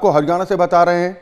आपको हरियाणा से बता रहे हैं।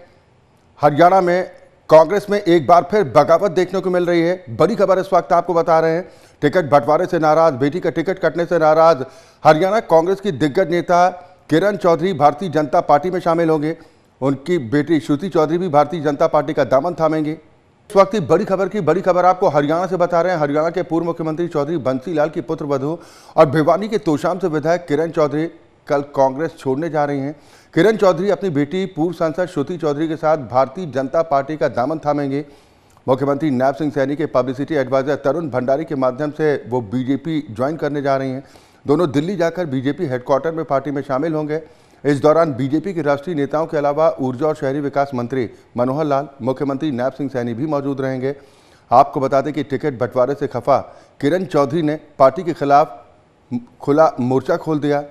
हरियाणा में कांग्रेस में एक बार फिर बगावत देखने को मिल रही है। बड़ी खबर इस वक्त आपको बता रहे हैं। टिकट बंटवारे से नाराज, बेटी का टिकट कटने से नाराज हरियाणा कांग्रेस की दिग्गज नेता किरण चौधरी भारतीय जनता पार्टी में शामिल होंगे। उनकी बेटी श्रुति चौधरी भी भारतीय जनता पार्टी का दामन थामेंगे। इस वक्त की बड़ी खबर आपको हरियाणा से बता रहे हैं। हरियाणा के पूर्व मुख्यमंत्री चौधरी बंसी लाल की पुत्र वधू और भिवानी के तोशाम से विधायक किरण चौधरी कल कांग्रेस छोड़ने जा रही हैं। किरण चौधरी अपनी बेटी पूर्व सांसद श्रुति चौधरी के साथ भारतीय जनता पार्टी का दामन थामेंगे। मुख्यमंत्री नायब सिंह सैनी के पब्लिसिटी एडवाइजर तरुण भंडारी के माध्यम से वो बीजेपी ज्वाइन करने जा रही हैं। दोनों दिल्ली जाकर बीजेपी हेडक्वार्टर में पार्टी में शामिल होंगे। इस दौरान बीजेपी के राष्ट्रीय नेताओं के अलावा ऊर्जा और शहरी विकास मंत्री मनोहर लाल, मुख्यमंत्री नायब सिंह सैनी भी मौजूद रहेंगे। आपको बता दें कि टिकट बंटवारे से खफा किरण चौधरी ने पार्टी के खिलाफ खुला मोर्चा खोल दिया।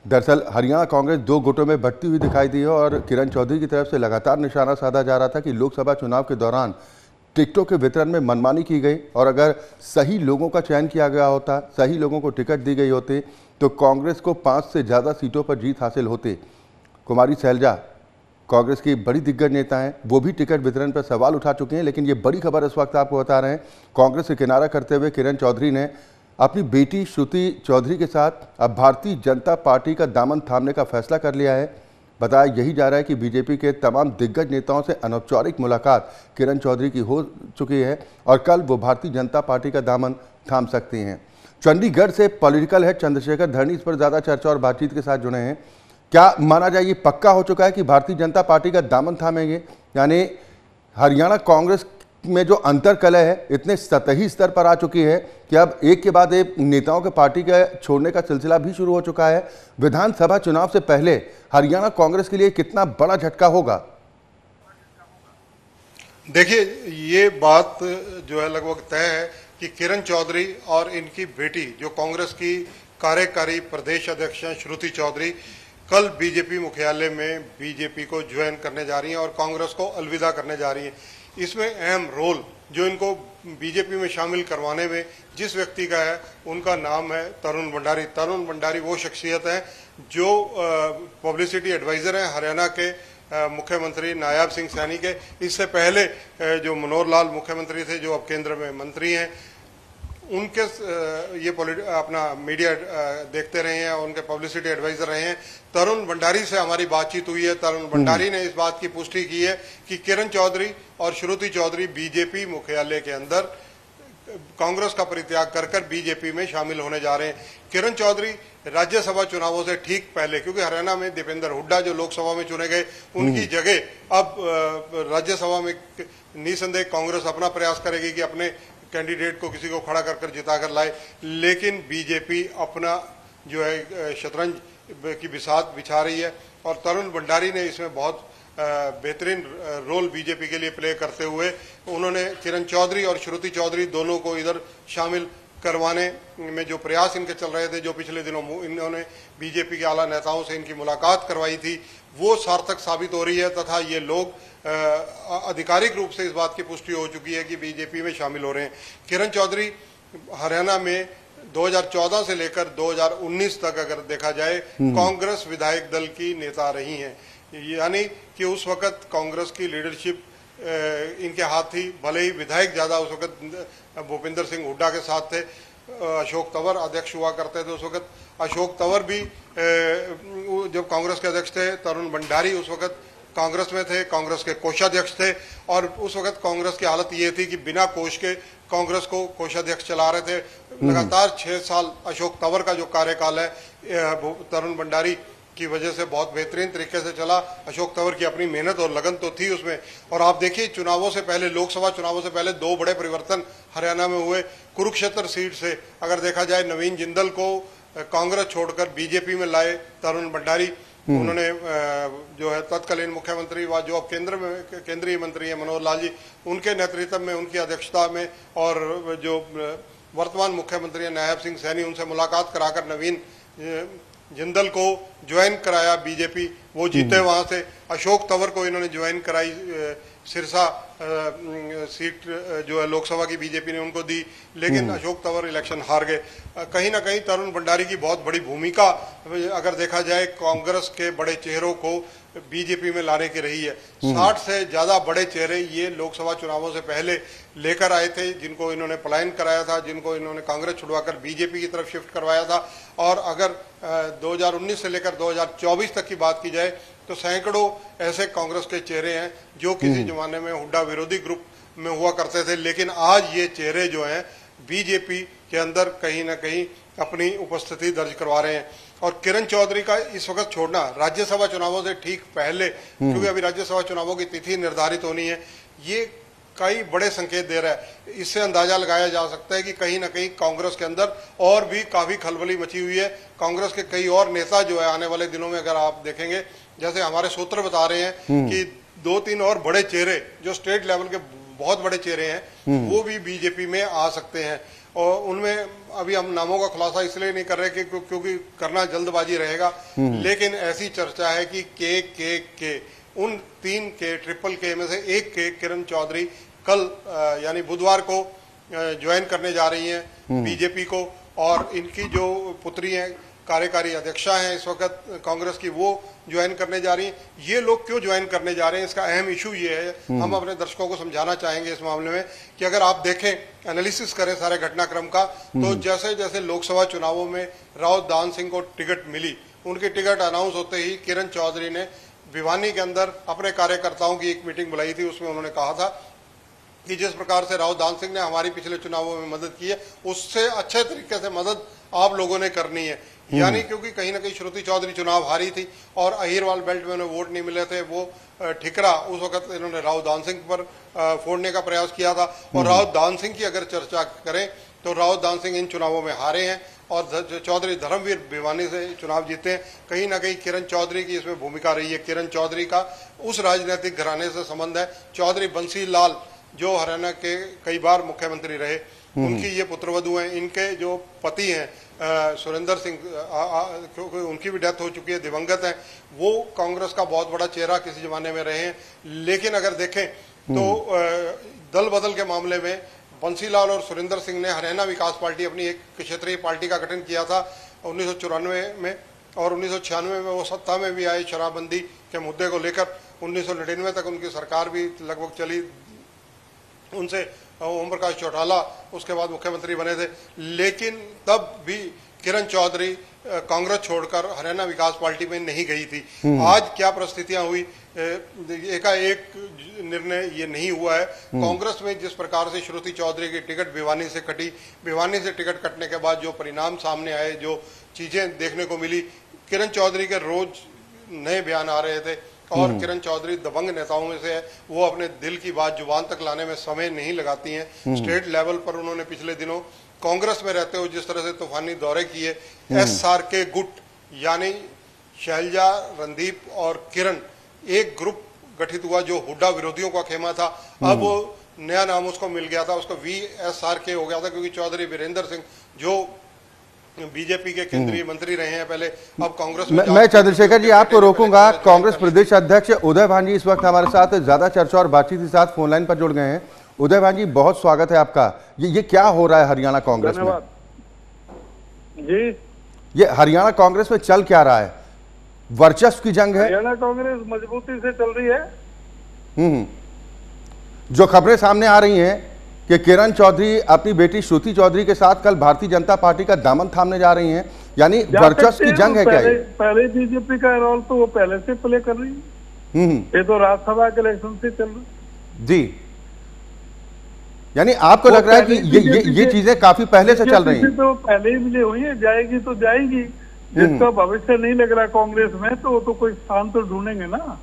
दरअसल हरियाणा कांग्रेस दो गुटों में बंटती हुई दिखाई दी है और किरण चौधरी की तरफ से लगातार निशाना साधा जा रहा था कि लोकसभा चुनाव के दौरान टिकटों के वितरण में मनमानी की गई और अगर सही लोगों का चयन किया गया होता, सही लोगों को टिकट दी गई होती तो कांग्रेस को 5 से ज़्यादा सीटों पर जीत हासिल होती। कुमारी सैलजा कांग्रेस की बड़ी दिग्गज नेता हैं, वो भी टिकट वितरण पर सवाल उठा चुके हैं। लेकिन ये बड़ी खबर इस वक्त आपको बता रहे हैं। कांग्रेस से किनारा करते हुए किरण चौधरी ने अपनी बेटी श्रुति चौधरी के साथ अब भारतीय जनता पार्टी का दामन थामने का फैसला कर लिया है। बताया यही जा रहा है कि बीजेपी के तमाम दिग्गज नेताओं से अनौपचारिक मुलाकात किरण चौधरी की हो चुकी है और कल वो भारतीय जनता पार्टी का दामन थाम सकती हैं। चंडीगढ़ से पॉलिटिकल हेड चंद्रशेखर धरनी इस पर ज़्यादा चर्चा और बातचीत के साथ जुड़े हैं। क्या माना जाए ये पक्का हो चुका है कि भारतीय जनता पार्टी का दामन थामेंगे, यानी हरियाणा कांग्रेस में जो अंतर्कलह है इतने सतही स्तर पर आ चुकी है कि अब एक के बाद एक नेताओं के पार्टी के छोड़ने का सिलसिला भी शुरू हो चुका है। विधानसभा चुनाव से पहले हरियाणा कांग्रेस के लिए कितना बड़ा झटका होगा? देखिए, ये बात जो है लगभग तय है कि किरण चौधरी और इनकी बेटी जो कांग्रेस की कार्यकारी प्रदेश अध्यक्ष हैं श्रुति चौधरी, कल बीजेपी मुख्यालय में बीजेपी को ज्वाइन करने जा रही हैं और कांग्रेस को अलविदा करने जा रही हैं। इसमें अहम रोल जो इनको बीजेपी में शामिल करवाने में जिस व्यक्ति का है, उनका नाम है तरुण भंडारी। तरुण भंडारी वो शख्सियत है जो पब्लिसिटी एडवाइज़र हैं हरियाणा के मुख्यमंत्री नायब सिंह सैनी के। इससे पहले जो मनोहर लाल मुख्यमंत्री थे, जो अब केंद्र में मंत्री हैं, उनके ये अपना मीडिया देखते रहे हैं, उनके पब्लिसिटी एडवाइजर रहे हैं। तरुण भंडारी से हमारी बातचीत हुई है। तरुण भंडारी ने इस बात की पुष्टि की है कि किरण चौधरी और श्रुति चौधरी बीजेपी मुख्यालय के अंदर कांग्रेस का परित्याग कर बीजेपी में शामिल होने जा रहे हैं। किरण चौधरी राज्यसभा चुनावों से ठीक पहले, क्योंकि हरियाणा में दीपेंद्र हुड्डा जो लोकसभा में चुने गए, उनकी जगह अब राज्यसभा में निसंदेह कांग्रेस अपना प्रयास करेगी कि अपने कैंडिडेट को किसी को खड़ा कर जिता कर लाए। लेकिन बीजेपी अपना जो है शतरंज की बिसात बिछा रही है और तरुण भंडारी ने इसमें बहुत बेहतरीन रोल बीजेपी के लिए प्ले करते हुए उन्होंने किरण चौधरी और श्रुति चौधरी दोनों को इधर शामिल करवाने में जो प्रयास इनके चल रहे थे, जो पिछले दिनों इन्होंने बीजेपी के आला नेताओं से इनकी मुलाकात करवाई थी, वो सार्थक साबित हो रही है तथा ये लोग आधिकारिक रूप से इस बात की पुष्टि हो चुकी है कि बीजेपी में शामिल हो रहे हैं। किरण चौधरी हरियाणा में 2014 से लेकर 2019 तक अगर देखा जाए कांग्रेस विधायक दल की नेता रही हैं, यानी कि उस वक्त कांग्रेस की लीडरशिप इनके हाथ थी। भले ही विधायक ज़्यादा उस वक्त भूपेंद्र सिंह हुड्डा के साथ थे, अशोक तंवर अध्यक्ष हुआ करते थे उस वक्त। अशोक तंवर भी जब कांग्रेस के अध्यक्ष थे, तरुण भंडारी उस वक्त कांग्रेस में थे, कांग्रेस के कोषाध्यक्ष थे और उस वक्त कांग्रेस की हालत ये थी कि बिना कोष के कांग्रेस को कोषाध्यक्ष चला रहे थे। लगातार 6 साल अशोक तंवर का जो कार्यकाल है तरुण भंडारी की वजह से बहुत बेहतरीन तरीके से चला। अशोक तंवर की अपनी मेहनत और लगन तो थी उसमें। और आप देखिए, चुनावों से पहले, लोकसभा चुनावों से पहले 2 बड़े परिवर्तन हरियाणा में हुए। कुरुक्षेत्र सीट से अगर देखा जाए, नवीन जिंदल को कांग्रेस छोड़कर बीजेपी में लाए तरुण भंडारी। उन्होंने जो है तत्कालीन मुख्यमंत्री व जो अब केंद्रीय मंत्री है मनोहर लाल जी, उनके नेतृत्व में, उनकी अध्यक्षता में और जो वर्तमान मुख्यमंत्री नायब सिंह सैनी, उनसे मुलाकात कराकर नवीन जिंदल को ज्वाइन कराया बीजेपी। वो जीते वहां से। अशोक तंवर को इन्होंने ज्वाइन कराई सिरसा सीट जो है लोकसभा की बीजेपी ने उनको दी, लेकिन अशोक तंवर इलेक्शन हार गए। कहीं ना कहीं तरुण भंडारी की बहुत बड़ी भूमिका अगर देखा जाए कांग्रेस के बड़े चेहरों को बीजेपी में लाने की रही है। 60 से ज्यादा बड़े चेहरे ये लोकसभा चुनावों से पहले लेकर आए थे, जिनको इन्होंने पलायन कराया था, जिनको इन्होंने कांग्रेस छुड़वाकर बीजेपी की तरफ शिफ्ट करवाया था। और अगर 2019 से लेकर 2024 तक की बात की जाए तो सैकड़ों ऐसे कांग्रेस के चेहरे हैं जो किसी जमाने में हुड्डा विरोधी ग्रुप में हुआ करते थे, लेकिन आज ये चेहरे जो हैं बीजेपी के अंदर कहीं ना कहीं अपनी उपस्थिति दर्ज करवा रहे हैं। और किरण चौधरी का इस वक्त छोड़ना राज्यसभा चुनावों से ठीक पहले, क्योंकि अभी राज्यसभा चुनावों की तिथि निर्धारित होनी है, ये कई बड़े संकेत दे रहा है। इससे अंदाजा लगाया जा सकता है कि कहीं ना कहीं कांग्रेस के अंदर और भी काफी खलबली मची हुई है। कांग्रेस के कई और नेता जो है आने वाले दिनों में अगर आप देखेंगे, जैसे हमारे सूत्र बता रहे हैं कि 2-3 और बड़े चेहरे जो स्टेट लेवल के बहुत बड़े चेहरे हैं वो भी बीजेपी में आ सकते हैं। और उनमें अभी हम नामों का खुलासा इसलिए नहीं कर रहे कि क्योंकि करना जल्दबाजी रहेगा, लेकिन ऐसी चर्चा है कि के उन 3 के ट्रिपल के में से एक के किरण चौधरी कल यानी बुधवार को ज्वाइन करने जा रही हैं बीजेपी को। और इनकी जो पुत्री हैं, कार्यकारी अध्यक्षा हैं इस वक्त कांग्रेस की, वो ज्वाइन करने जा रही हैं। ये लोग क्यों ज्वाइन करने जा रहे हैं, इसका अहम इशू ये है, हम अपने दर्शकों को समझाना चाहेंगे इस मामले में कि अगर आप देखें, एनालिसिस करें सारे घटनाक्रम का, तो जैसे जैसे लोकसभा चुनावों में राव दान सिंह को टिकट मिली, उनकी टिकट अनाउंस होते ही किरण चौधरी ने भिवानी के अंदर अपने कार्यकर्ताओं की एक मीटिंग बुलाई थी। उसमें उन्होंने कहा था कि जिस प्रकार से राव दान सिंह ने हमारी पिछले चुनावों में मदद की है, उससे अच्छे तरीके से मदद आप लोगों ने करनी है। यानी क्योंकि कहीं ना कहीं श्रुति चौधरी चुनाव हारी थी और अहिरवाल बेल्ट में उन्हें वोट नहीं मिले थे, वो ठिकरा उस वक्त इन्होंने राव दान सिंह पर फोड़ने का प्रयास किया था। और राव दान सिंह की अगर चर्चा करें तो राव दान सिंह इन चुनावों में हारे हैं और चौधरी धर्मवीर भिवानी से चुनाव जीते हैं। कहीं ना कहीं किरण चौधरी की इसमें भूमिका रही है। किरण चौधरी का उस राजनीतिक घराने से संबंध है। चौधरी बंसी लाल जो हरियाणा के कई बार मुख्यमंत्री रहे, उनकी ये पुत्रवधू हैं। इनके जो पति हैं सुरेंद्र सिंह, क्योंकि उनकी भी डेथ हो चुकी है, दिवंगत हैं, वो कांग्रेस का बहुत बड़ा चेहरा किसी जमाने में रहे हैं। लेकिन अगर देखें तो दल बदल के मामले में बंसीलाल और सुरेंद्र सिंह ने हरियाणा विकास पार्टी, अपनी एक क्षेत्रीय पार्टी का गठन किया था 1994 में, और 1996 में वो सत्ता में भी आए शराबबंदी के मुद्दे को लेकर। 1999 तक उनकी सरकार भी लगभग चली, उनसे ओम प्रकाश चौटाला उसके बाद मुख्यमंत्री बने थे। लेकिन तब भी किरण चौधरी कांग्रेस छोड़कर हरियाणा विकास पार्टी में नहीं गई थी। आज क्या परिस्थितियां हुई, एकाएक निर्णय ये नहीं हुआ है। कांग्रेस में जिस प्रकार से श्रुति चौधरी की टिकट भिवानी से कटी, भिवानी से टिकट कटने के बाद जो परिणाम सामने आए, जो चीजें देखने को मिली, किरण चौधरी के रोज नए बयान आ रहे थे और किरण चौधरी दबंग नेताओं में से है। वो अपने दिल की बात जुबान तक लाने में समय नहीं लगाती हैं। स्टेट लेवल पर उन्होंने पिछले दिनों कांग्रेस में रहते हुए जिस तरह से तूफानी दौरे किए, SRK गुट यानी शैलजा, रणदीप और किरण, एक ग्रुप गठित हुआ जो हुड्डा विरोधियों का खेमा था। अब वो नया नाम उसको मिल गया था, उसको VSRK हो गया था, क्योंकि चौधरी वीरेंद्र सिंह जो बीजेपी के केंद्रीय मंत्री रहे हैं पहले, अब कांग्रेस में। मैं चंद्रशेखर जी आपको रोकूंगा। कांग्रेस प्रदेश अध्यक्ष उदय भान जी इस वक्त हमारे साथ ज्यादा चर्चा और बातचीत के साथ फोन लाइन पर जुड़ गए हैं। उदय भान जी, बहुत स्वागत है आपका। ये क्या हो रहा है हरियाणा कांग्रेस में? जी, ये हरियाणा कांग्रेस में चल क्या रहा है? वर्चस्व की जंग है? हरियाणा कांग्रेस मजबूती से चल रही है। जो खबरें सामने आ रही हैं कि किरण चौधरी अपनी बेटी श्रुति चौधरी के साथ कल भारतीय जनता पार्टी का दामन थामने जा रही हैं, यानी वर्चस्व की जंग है क्या? पहले बीजेपी का रोल तो वो पहले से प्ले कर रही है। ये तो राज्यसभा के इलेक्शन से चल रही जी। यानी आपको लग रहा है कि ये चीजें काफी पहले से चल रही हैं? तो पहले ही मिली हुई है, जाएगी तो जाएगी। जिसका भविष्य नहीं लग रहा कांग्रेस में तो वो तो कोई स्थान तो ढूंढेंगे ना।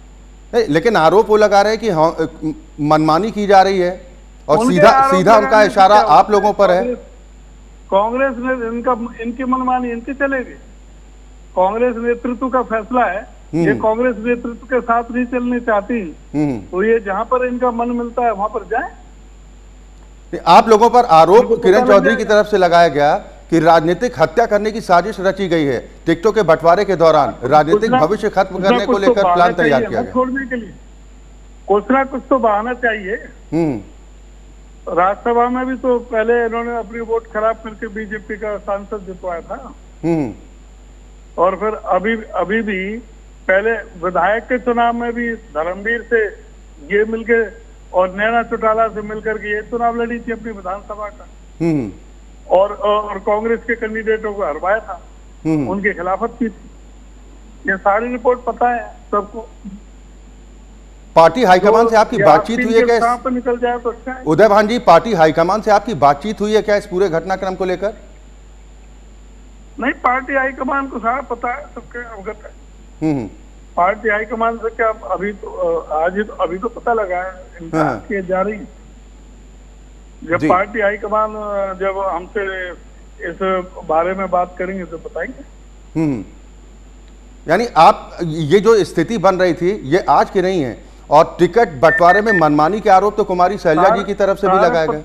लेकिन आरोप वो लगा रहे हैं कि मनमानी की जा रही है और सीधा उनका इशारा आप लोगों पर है। कांग्रेस ने इनकी मनमानी इनकी चलेगी। कांग्रेस नेतृत्व का फैसला है, ये कांग्रेस नेतृत्व के साथ नहीं चलनी चाहती, तो ये जहां पर इनका मन मिलता है वहां पर जाए। आप लोगों पर आरोप किरण चौधरी की तरफ से लगाया गया कि राजनीतिक हत्या करने की साजिश रची गई है। टिकटों के बंटवारे के दौरान राजनीतिक भविष्य खत्म करने को लेकर प्लान तैयार किया गया। छोड़ने के लिए कुछ ना कुछ तो बहाना चाहिए। राज्यसभा में भी तो पहले इन्होंने अपनी वोट खराब करके बीजेपी का सांसद जितवाया था। और फिर अभी भी पहले विधायक के चुनाव में भी धर्मवीर से ये मिलके और नैना चौटाला से मिलकर के ये चुनाव लड़ी थी अपनी विधानसभा का। और कांग्रेस के कैंडिडेटों को हरवाया था, उनकी खिलाफत की थी। ये सारी रिपोर्ट पता है सबको। पार्टी हाईकमान से आपकी बातचीत हुई है क्या? पे निकल जाए तो अच्छा है। उदय भान जी, पार्टी हाईकमान से आपकी बातचीत हुई है क्या इस पूरे घटनाक्रम को लेकर? नहीं, पार्टी हाईकमान को सारा पता है, सबके अवगत है। पार्टी हाईकमान से क्या अभी तो अभी तो पता लगा है इनका कि जा रही है। जब पार्टी हाईकमान जब हमसे इस बारे में बात करेंगे तो बताएंगे। यानी आप ये जो स्थिति बन रही थी ये आज की नहीं है, और टिकट बंटवारे में मनमानी के आरोप तो कुमारी शैलजा जी की तरफ से भी लगाए गए।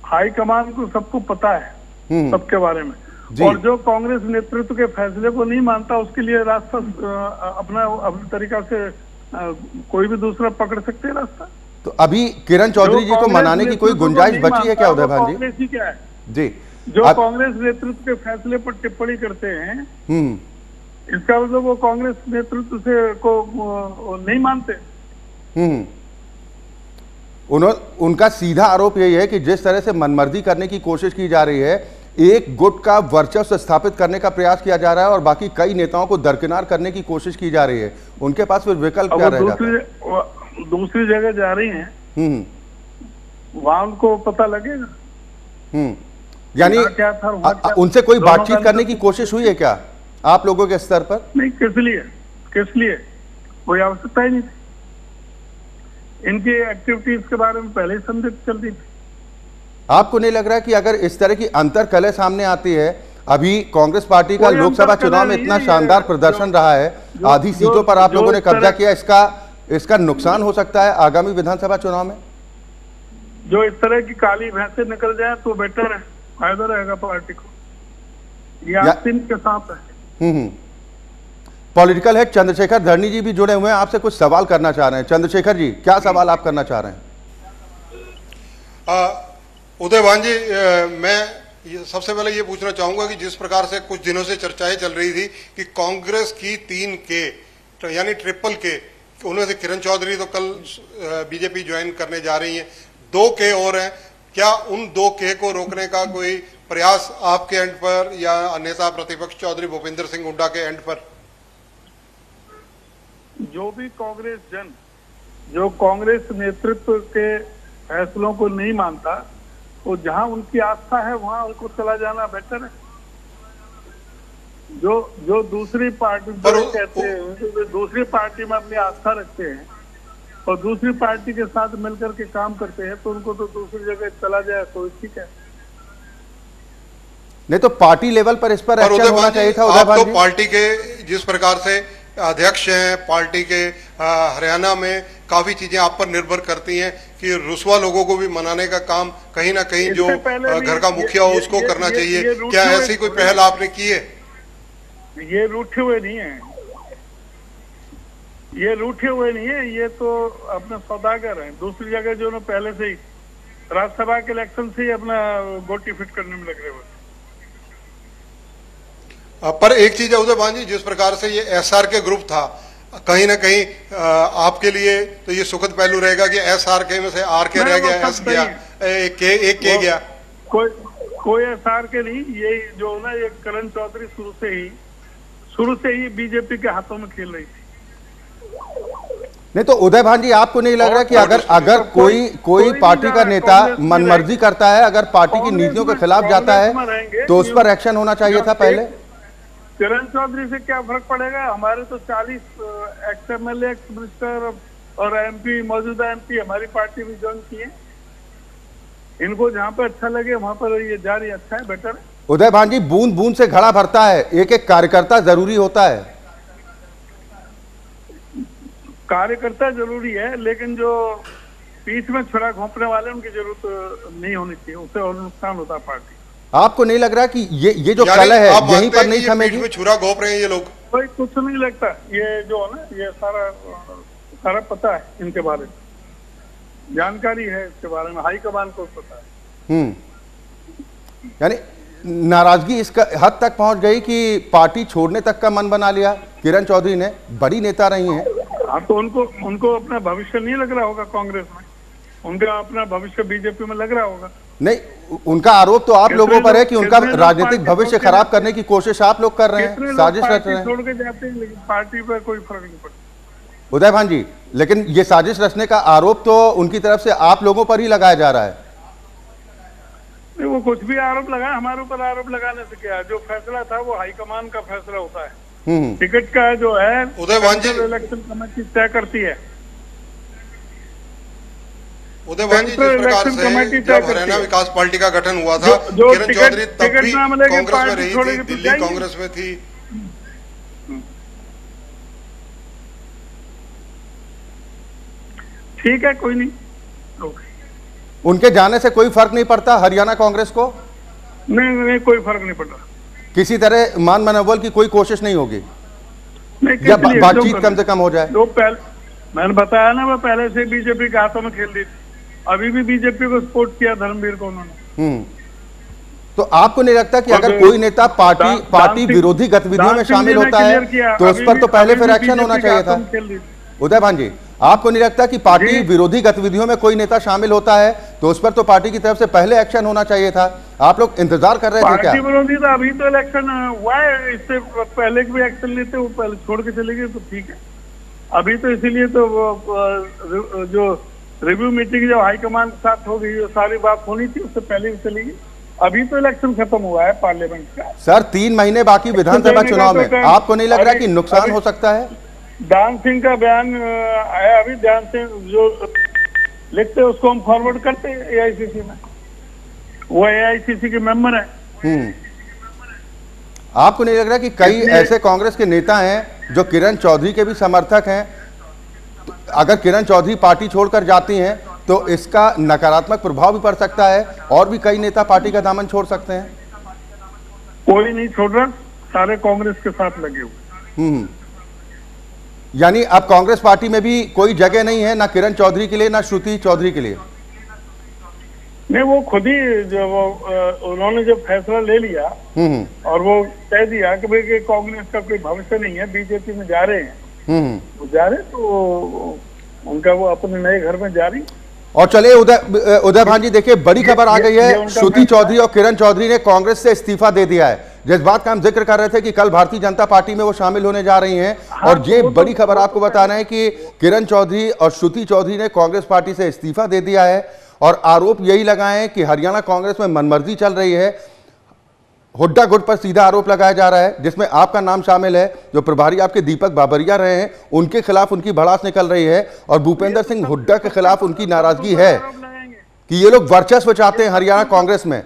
हाईकमान को सबको पता है सबके बारे में। और जो कांग्रेस नेतृत्व के फैसले को नहीं मानता उसके लिए रास्ता अपने तरीका से कोई भी दूसरा पकड़ सकते हैं रास्ता। तो अभी किरण चौधरी जी को मनाने की कोई गुंजाइश बची है क्या उदय भान जी? कांग्रेस ही क्या है जी, जो कांग्रेस नेतृत्व के फैसले पर टिप्पणी करते हैं, इसका मतलब वो कांग्रेस नेतृत्व से को नहीं मानते। उनका सीधा आरोप यही है कि जिस तरह से मनमर्जी करने की कोशिश की जा रही है, एक गुट का वर्चस्व स्थापित करने का प्रयास किया जा रहा है और बाकी कई नेताओं को दरकिनार करने की कोशिश की जा रही है, उनके पास फिर विकल्प क्या रह जाता है? दूसरी जगह जा रही हैं, वहां उनको पता लगेगा। यानी उनसे कोई बातचीत करने की कोशिश हुई है क्या आप लोगों के स्तर पर? नहीं, किस लिए कोई आवश्यकता ही नहीं थी। इनकी एक्टिविटीज के बारे में पहले ही संदिग्ध चल रही थी। आपको नहीं लग रहा कि अगर इस तरह की अंतर कलह सामने आती है, अभी कांग्रेस पार्टी का लोकसभा चुनाव में इतना शानदार प्रदर्शन रहा है, आधी सीटों पर आप लोगों ने कब्जा किया, इसका नुकसान हो सकता है आगामी विधानसभा चुनाव में? जो इस तरह की काली भैंसे निकल जाए तो बेटर है, फायदा रहेगा पार्टी को। ये आस्तीन के साथ है। पॉलिटिकल हेड चंद्रशेखर धरनी जी भी जुड़े हुए हैं, आपसे कुछ सवाल करना चाह रहे हैं। चंद्रशेखर जी, क्या सवाल आप करना चाह रहे हैं? उदय भान जी, मैं सबसे पहले ये पूछना चाहूंगा कि जिस प्रकार से कुछ दिनों से चर्चाएं चल रही थी कि कांग्रेस की 3K यानी ट्रिपल K, उनमें से किरण चौधरी तो कल बीजेपी ज्वाइन करने जा रही हैं, 2K और हैं, क्या उन 2K को रोकने का कोई प्रयास आपके एंड पर या नेता प्रतिपक्ष चौधरी भूपेंद्र सिंह हुड्डा के एंड पर? जो भी कांग्रेस जन जो कांग्रेस नेतृत्व के फैसलों को नहीं मानता, तो जहां उनकी आस्था है वहां उनको चला जाना बेटर है। जो दूसरी पार्टी कहते हैं, दूसरी पार्टी में अपनी आस्था रखते हैं और दूसरी पार्टी के साथ मिलकर के काम करते हैं, तो उनको तो दूसरी जगह चला जाए तो ठीक है। नहीं तो पार्टी लेवल पर इस पर एक्शन होना चाहिए था। आप तो पार्टी के जिस प्रकार से अध्यक्ष हैं पार्टी के, हरियाणा में काफी चीजें आप पर निर्भर करती हैं कि रुस्वा लोगों को भी मनाने का काम कहीं ना कहीं जो घर का मुखिया हो उसको करना चाहिए। क्या ऐसी कोई पहल आपने की है? ये रूठे हुए नहीं है, ये तो अपने सौदागर हैं। दूसरी जगह जो ना पहले से ही राज्यसभा के इलेक्शन से ही अपना गोटी फिट करने में लग रहे हुए। पर एक चीज है उदय भान जी, जिस प्रकार से ये SR के ग्रुप था, कहीं ना कहीं आपके लिए तो ये सुखद पहलू रहेगा कि SRK में से RK रह गया, S गया, एक K गया। कोई SRK नहीं, ये जो ना ये किरण चौधरी शुरू से ही बीजेपी के हाथों में खेल रही थी। नहीं तो उदय भान जी, आपको नहीं लग रहा कि अगर कोई पार्टी का नेता मनमर्जी करता है, अगर पार्टी की नीतियों के खिलाफ जाता है, तो उस पर एक्शन होना चाहिए था पहले? किरण चौधरी से क्या फर्क पड़ेगा? हमारे तो 40 XMLA, एक्स मिनिस्टर और MP, मौजूदा MP हमारी पार्टी में ज्वाइन किए। इनको जहाँ पे अच्छा लगे वहां पर ये जारी अच्छा है, बेटर है। उदय भान जी, बूंद बूंद से घड़ा भरता है, एक एक कार्यकर्ता जरूरी होता है। कार्यकर्ता जरूरी है, लेकिन जो पीठ में छुरा घोंपने वाले उनकी जरूरत नहीं होनी चाहिए, उससे और नुकसान होता है पार्टी। आपको नहीं लग रहा कि ये जो कलह है यहीं पर नहीं थमेगी? में छुरा घोंप रहे हैं ये लोग? कोई कुछ नहीं लगता, ये जो है ना, ये सारा पता है इनके बारे में। जानकारी है इसके बारे में, हाईकमान को पता है। यानी नाराजगी इस हद तक पहुंच गई कि पार्टी छोड़ने तक का मन बना लिया किरण चौधरी ने। बड़ी नेता रही हैं। हाँ, तो उनको अपना भविष्य नहीं लग रहा होगा कांग्रेस में, उनका अपना भविष्य बीजेपी में लग रहा होगा। नहीं, उनका आरोप तो आप लोगों पर है कि उनका राजनीतिक भविष्य खराब करने की कोशिश आप लोग कर रहे हैं, साजिश रच रहे हैं। छोड़ के जाते हैं, लेकिन पार्टी पर कोई फर्क नहीं पड़ता। उदय भान जी, लेकिन ये साजिश रचने का आरोप तो उनकी तरफ से आप लोगों पर ही लगाया जा रहा है। नहीं, वो कुछ भी आरोप लगा, हमारे ऊपर आरोप लगाने से क्या, जो फैसला था वो हाईकमान का फैसला होता है। टिकट का जो है उदय भान जी, इलेक्शन कमेटी तय करती है। उदय भान जी, जिस प्रकार से जब हरियाणा विकास पार्टी का गठन हुआ था, किरण चौधरी तब भी कांग्रेस में रही थी, दिल्ली कांग्रेस में थी। ठीक है, कोई नहीं। उनके जाने से कोई फर्क नहीं पड़ता हरियाणा कांग्रेस को? नहीं, कोई फर्क नहीं पड़ता। किसी तरह मान मनोबल की कोई कोशिश नहीं होगी या बातचीत कम से कम हो जाए? मैंने बताया ना, वो पहले से बीजेपी के हाथों में खेल रही थी, अभी भी बीजेपी को सपोर्ट किया धर्मवीर को उन्होंने। तो आपको नहीं लगता कि अगर कोई नेता पार्टी विरोधी गतिविधियों में शामिल होता है तो उस पर तो पहले फिर एक्शन होना चाहिए था? उदय भान जी, आपको नहीं लगता कि पार्टी विरोधी गतिविधियों में कोई नेता शामिल होता है तो उस पर तो पार्टी की तरफ से पहले एक्शन होना चाहिए था? आप लोग इंतजार कर रहे थे क्या? पार्टी विरोधी था, अभी तो इलेक्शन हुआ है, इससे पहले भी एक्शन लेते, वो पहले छोड़ के चले गए तो ठीक है। अभी तो इसीलिए तो जो रिव्यू मीटिंग जो हाईकमान के साथ हो गई, सारी बात होनी थी, उससे पहले भी चली गई। अभी तो इलेक्शन खत्म हुआ है पार्लियामेंट का। सर, 3 महीने बाकी विधानसभा चुनाव में, आपको नहीं लग रहा कि नुकसान हो सकता है? ध्यान सिंह का बयान आया, अभी ध्यान सिंह जो लिखते हैं उसको हम फॉरवर्ड करते हैं एआईसीसी में, वो एआईसीसी के मेंबर है। आपको नहीं लग रहा कि कई ऐसे कांग्रेस के नेता हैं जो किरण चौधरी के भी समर्थक हैं? तो अगर किरण चौधरी पार्टी छोड़कर जाती हैं तो इसका नकारात्मक प्रभाव भी पड़ सकता है और भी कई नेता पार्टी का दामन छोड़ सकते हैं। कोई नहीं छोड़ रहा, सारे कांग्रेस के साथ लगे हुए। यानी अब कांग्रेस पार्टी में भी कोई जगह नहीं है, ना किरण चौधरी के लिए ना श्रुति चौधरी के लिए? नहीं, वो खुद ही जो उन्होंने जो फैसला ले लिया और वो कह दिया कि भाई कांग्रेस का कोई भविष्य नहीं है, बीजेपी में जा रहे हैं, वो जा रहे तो उनका वो अपने नए घर में जा रही। और चलिए उदय भान जी, देखिए बड़ी खबर आ गई है, श्रुति चौधरी और किरण चौधरी ने कांग्रेस से इस्तीफा दे दिया है। जिस बात का हम जिक्र कर रहे थे कि कल भारतीय जनता पार्टी में वो शामिल होने जा रही हैं, और ये बड़ी खबर आपको बता रहे हैं कि किरण चौधरी और श्रुति चौधरी ने कांग्रेस पार्टी से इस्तीफा दे दिया है और आरोप यही लगाए हैं कि हरियाणा कांग्रेस में मनमर्जी चल रही है। हुड्डा गुट पर सीधा आरोप लगाया जा रहा है, जिसमें आपका नाम शामिल है। जो प्रभारी आपके दीपक बाबरिया रहे हैं, उनके खिलाफ उनकी भड़ास निकल रही है और भूपेंद्र सिंह हुड्डा के खिलाफ उनकी नाराजगी है कि ये लोग वर्चस्व चाहते हैं हरियाणा कांग्रेस में।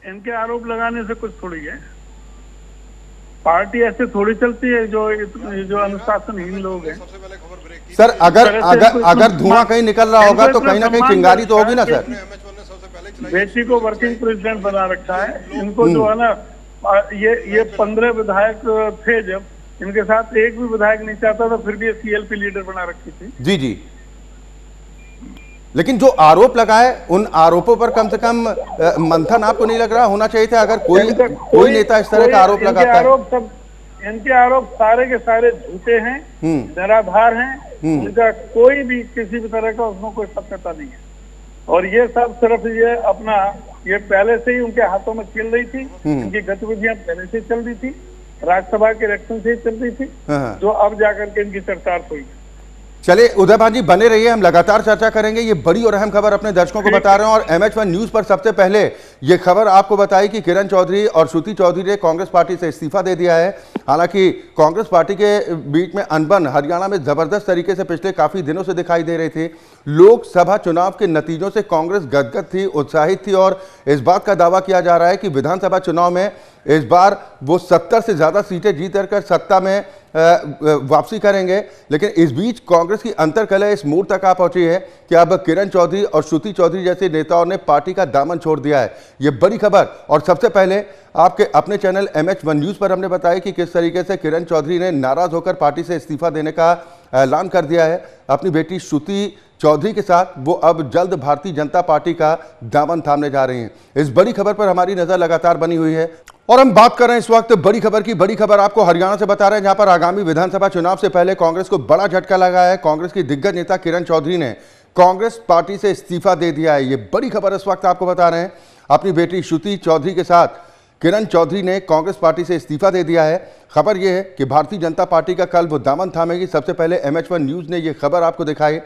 इनके आरोप लगाने से कुछ थोड़ी है, पार्टी ऐसे थोड़ी चलती है जो अनुशासनहीन लोग हैं। सर, अगर धुआं कहीं निकल रहा होगा तो कहीं ना कहीं चिंगारी तो होगी ना सर? बेटी को वर्किंग प्रेसिडेंट बना रखा है, इनको जो है ना, ये 15 विधायक थे, जब इनके साथ एक भी विधायक नहीं चाहता था, फिर भी सीएलपी लीडर बना रखी थी। जी जी, लेकिन जो आरोप लगाए उन आरोपों पर कम से कम मंथन आपको नहीं लग रहा होना चाहिए था? अगर कोई नेता इस तरह का आरोप लगाता है। इनके आरोप सारे के सारे झूठे हैं, निराधार हैं, उनका कोई भी किसी भी तरह का उसमें कोई सत्यता नहीं है। और ये सब सिर्फ ये पहले से ही उनके हाथों में चल रही थी, इनकी गतिविधियां पहले से चल रही थी, राज्यसभा के इलेक्शन से ही चल रही थी, जो अब जाकर के इनकी चर्चार्थ हुई। चलिए उदय भान जी, बने रहिए, हम लगातार चर्चा करेंगे। ये बड़ी और अहम खबर अपने दर्शकों को बता रहे हैं और MH1 न्यूज पर सबसे पहले ये खबर आपको बताई कि किरण चौधरी और श्रुति चौधरी ने कांग्रेस पार्टी से इस्तीफा दे दिया है। हालांकि कांग्रेस पार्टी के बीच में अनबन हरियाणा में जबरदस्त तरीके से पिछले काफी दिनों से दिखाई दे रही थी। लोकसभा चुनाव के नतीजों से कांग्रेस गदगद थी, उत्साहित थी और इस बात का दावा किया जा रहा है कि विधानसभा चुनाव में इस बार वो 70 से ज्यादा सीटें जीत कर सत्ता में वापसी करेंगे। लेकिन इस बीच कांग्रेस की अंतर्कलह इस मोड़ तक आ पहुंची है कि अब किरण चौधरी और श्रुति चौधरी जैसे नेताओं ने पार्टी का दामन छोड़ दिया है। ये बड़ी खबर, और सबसे पहले आपके अपने चैनल MH1 न्यूज पर हमने बताया कि किस तरीके से किरण चौधरी ने नाराज होकर पार्टी से इस्तीफा देने का ऐलान कर दिया है। अपनी बेटी श्रुति चौधरी के साथ वो अब जल्द भारतीय जनता पार्टी का दामन थामने जा रही हैं। इस बड़ी खबर पर हमारी नजर लगातार बनी हुई है और हम बात कर रहे हैं इस वक्त बड़ी खबर की। बड़ी खबर आपको हरियाणा से बता रहे हैं, जहां पर आगामी विधानसभा चुनाव से पहले कांग्रेस को बड़ा झटका लगा है। कांग्रेस की दिग्गज नेता किरण चौधरी ने कांग्रेस पार्टी से इस्तीफा दे दिया है। ये बड़ी खबर इस वक्त आपको बता रहे हैं। अपनी बेटी श्रुति चौधरी के साथ किरण चौधरी ने कांग्रेस पार्टी से इस्तीफा दे दिया है। खबर यह है कि भारतीय जनता पार्टी का कल वो दामन थामेगी। सबसे पहले MH1 न्यूज ने यह खबर आपको दिखाई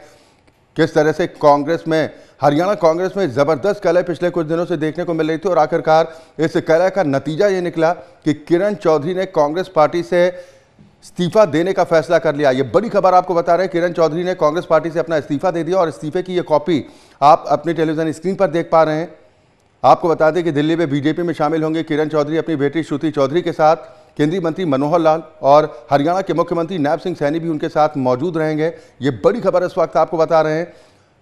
किस तरह से कांग्रेस में, हरियाणा कांग्रेस में जबरदस्त कलह पिछले कुछ दिनों से देखने को मिल रही थी और आखिरकार इस कलह का नतीजा ये निकला कि किरण चौधरी ने कांग्रेस पार्टी से इस्तीफा देने का फैसला कर लिया। ये बड़ी खबर आपको बता रहे हैं, किरण चौधरी ने कांग्रेस पार्टी से अपना इस्तीफा दे दिया और इस्तीफे की ये कॉपी आप अपनी टेलीविजन स्क्रीन पर देख पा रहे हैं। आपको बता दें कि दिल्ली में बीजेपी में शामिल होंगे किरण चौधरी अपनी बेटी श्रुति चौधरी के साथ। केंद्रीय मंत्री मनोहर लाल और हरियाणा के मुख्यमंत्री नायब सिंह सैनी भी उनके साथ मौजूद रहेंगे। ये बड़ी खबर इस वक्त आपको बता रहे हैं।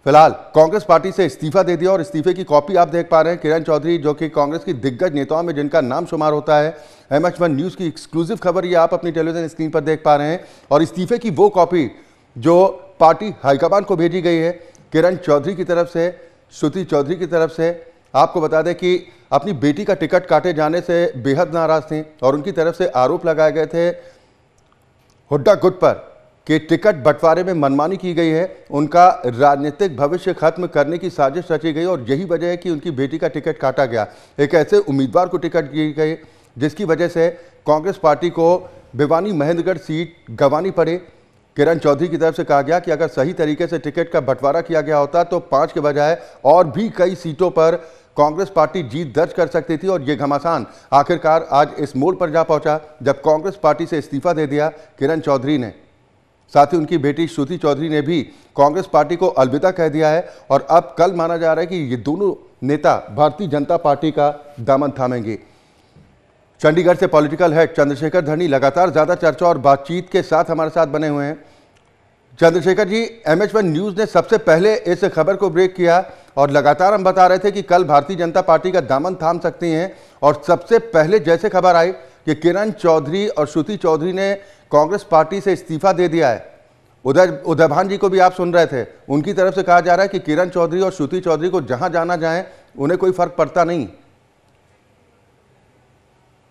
फिलहाल कांग्रेस पार्टी से इस्तीफा दे दिया और इस्तीफे की कॉपी आप देख पा रहे हैं। किरण चौधरी जो कि कांग्रेस की दिग्गज नेताओं में जिनका नाम शुमार होता है, MH1 न्यूज की एक्सक्लूसिव खबर ये आप अपनी टेलीविजन स्क्रीन पर देख पा रहे हैं। और इस्तीफे की वो कॉपी जो पार्टी हाईकमान को भेजी गई है किरण चौधरी की तरफ से, श्रुति चौधरी की तरफ से। आपको बता दें कि अपनी बेटी का टिकट काटे जाने से बेहद नाराज थी और उनकी तरफ से आरोप लगाए गए थे हुड्डा गुट पर कि टिकट बंटवारे में मनमानी की गई है, उनका राजनीतिक भविष्य खत्म करने की साजिश रची गई और यही वजह है कि उनकी बेटी का टिकट काटा गया। एक ऐसे उम्मीदवार को टिकट दी गई जिसकी वजह से कांग्रेस पार्टी को भिवानी महेंद्रगढ़ सीट गंवानी पड़ी। किरण चौधरी की तरफ से कहा गया कि अगर सही तरीके से टिकट का बंटवारा किया गया होता तो 5 के बजाय और भी कई सीटों पर कांग्रेस पार्टी जीत दर्ज कर सकती थी। और ये घमासान आखिरकार आज इस मोड़ पर जा पहुंचा जब कांग्रेस पार्टी से इस्तीफा दे दिया किरण चौधरी ने। साथ ही उनकी बेटी श्रुति चौधरी ने भी कांग्रेस पार्टी को अलविदा कह दिया है और अब कल माना जा रहा है कि ये दोनों नेता भारतीय जनता पार्टी का दामन थामेंगे। चंडीगढ़ से पॉलिटिकल हेड चंद्रशेखर धरनी लगातार ज्यादा चर्चा और बातचीत के साथ हमारे साथ बने हुए हैं। चंद्रशेखर जी, MH1 न्यूज ने सबसे पहले इस खबर को ब्रेक किया और लगातार हम बता रहे थे कि कल भारतीय जनता पार्टी का दामन थाम सकती हैं और सबसे पहले जैसे खबर आई कि किरण चौधरी और श्रुति चौधरी ने कांग्रेस पार्टी से इस्तीफा दे दिया है। उदय भान जी को भी आप सुन रहे थे, उनकी तरफ से कहा जा रहा है कि किरण चौधरी और श्रुति चौधरी को जहां जाना जाए उन्हें कोई फर्क पड़ता नहीं।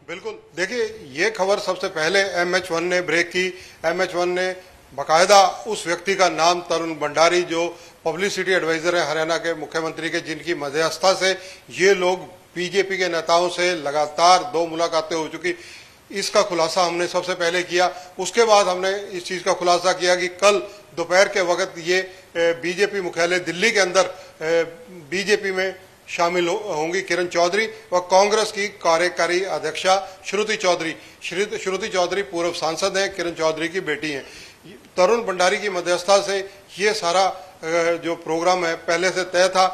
बिल्कुल, देखिए ये खबर सबसे पहले MH1 ने ब्रेक की। MH1 ने बाकायदा उस व्यक्ति का नाम तरुण भंडारी जो पब्लिसिटी एडवाइजर है हरियाणा के मुख्यमंत्री के, जिनकी मध्यस्थता से ये लोग बीजेपी के नेताओं से लगातार 2 मुलाकातें हो चुकी, इसका खुलासा हमने सबसे पहले किया। उसके बाद हमने इस चीज का खुलासा किया कि कल दोपहर के वक्त ये बीजेपी मुख्यालय दिल्ली के अंदर बीजेपी में शामिल होंगी किरण चौधरी व कांग्रेस की कार्यकारी अध्यक्षा श्रुति चौधरी। श्रुति चौधरी पूर्व सांसद हैं, किरण चौधरी की बेटी हैं। तरुण भंडारी की मध्यस्थता से ये सारा जो प्रोग्राम है पहले से तय था।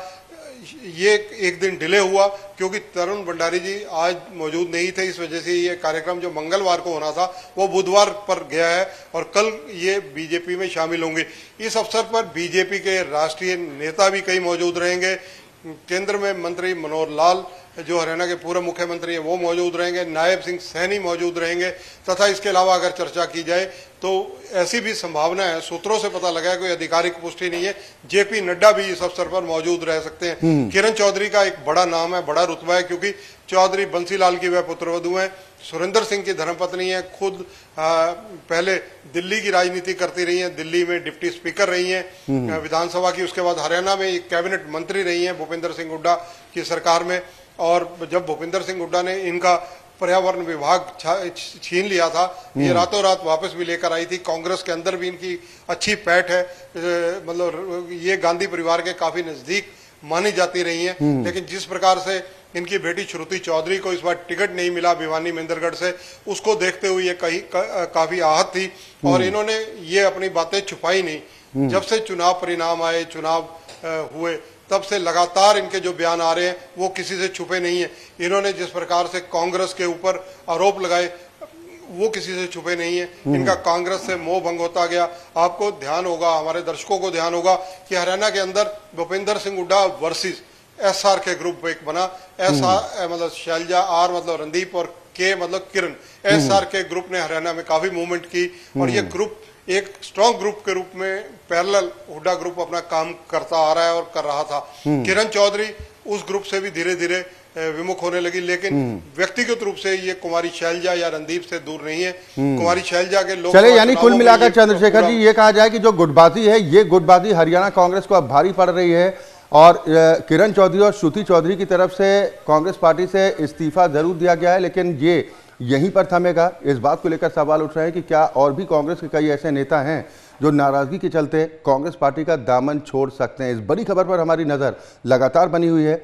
ये एक दिन डिले हुआ क्योंकि तरुण भंडारी जी आज मौजूद नहीं थे, इस वजह से ये कार्यक्रम जो मंगलवार को होना था वो बुधवार पर गया है और कल ये बीजेपी में शामिल होंगे। इस अवसर पर बीजेपी के राष्ट्रीय नेता भी कई मौजूद रहेंगे। केंद्र में मंत्री मनोहर लाल जो हरियाणा के पूर्व मुख्यमंत्री हैं वो मौजूद रहेंगे, नायब सिंह सैनी मौजूद रहेंगे तथा इसके अलावा अगर चर्चा की जाए तो ऐसी भी संभावना है, सूत्रों से पता लगा है, कोई आधिकारिक पुष्टि नहीं है, JP नड्डा भी इस अवसर पर मौजूद रह सकते हैं। किरण चौधरी का एक बड़ा नाम है, बड़ा रुतबा है क्योंकि चौधरी बंसीलाल की वह पुत्रवधू है, सुरेंद्र सिंह की धर्मपत्नी है, खुद पहले दिल्ली की राजनीति करती रही हैं, दिल्ली में डिप्टी स्पीकर रही हैं विधानसभा की, उसके बाद हरियाणा में एक कैबिनेट मंत्री रही हैं भूपेंद्र सिंह हुड्डा की सरकार में। और जब भूपेंद्र सिंह हुड्डा ने इनका पर्यावरण विभाग छीन लिया था, ये रातों रात वापस भी लेकर आई थी। कांग्रेस के अंदर भी इनकी अच्छी पैठ है, मतलब ये गांधी परिवार के काफी नजदीक मानी जाती रही हैं। लेकिन जिस प्रकार से इनकी बेटी श्रुति चौधरी को इस बार टिकट नहीं मिला भिवानी महेंद्रगढ़ से, उसको देखते हुए ये काफी आहत थी और इन्होंने ये अपनी बातें छुपाई नहीं। जब से चुनाव परिणाम आए, चुनाव हुए, तब से लगातार इनके जो बयान आ रहे हैं वो किसी से छुपे नहीं है। इन्होंने जिस प्रकार से कांग्रेस के ऊपर आरोप लगाए वो किसी से छुपे नहीं है। इनका कांग्रेस से मोह भंग होता गया। आपको ध्यान होगा, हमारे दर्शकों को ध्यान होगा कि हरियाणा के अंदर भूपेंद्र सिंह हुड्डा वर्सेस SR के ग्रुप एक बना। SR मतलब शैलजा, R मतलब रणदीप और K मतलब किरण। SR के ग्रुप ने हरियाणा में काफी मूवमेंट की और ये ग्रुप एक स्ट्रॉन्ग ग्रुप के रूप में पैरेलल हुड्डा ग्रुप अपना काम करता आ रहा है और कर रहा था। किरण चौधरी उस ग्रुप से भी धीरे धीरे विमुख होने लगी, लेकिन व्यक्तिगत रूप से ये कुमारी शैलजा या रणदीप से दूर नहीं है। कुमारी शैलजा के लोग चले, यानी कुल मिलाकर चंद्रशेखर जी ये कहा जाए कि जो गुटबाजी है, ये गुटबाजी हरियाणा कांग्रेस को अब भारी पड़ रही है और किरण चौधरी और श्रुति चौधरी की तरफ से कांग्रेस पार्टी से इस्तीफा जरूर दिया गया है, लेकिन ये यहीं पर थमेगा। इस बात को लेकर सवाल उठ रहे हैं कि क्या और भी कांग्रेस के कई ऐसे नेता हैं जो नाराजगी के चलते कांग्रेस पार्टी का दामन छोड़ सकते हैं। इस बड़ी खबर पर हमारी नजर लगातार बनी हुई है।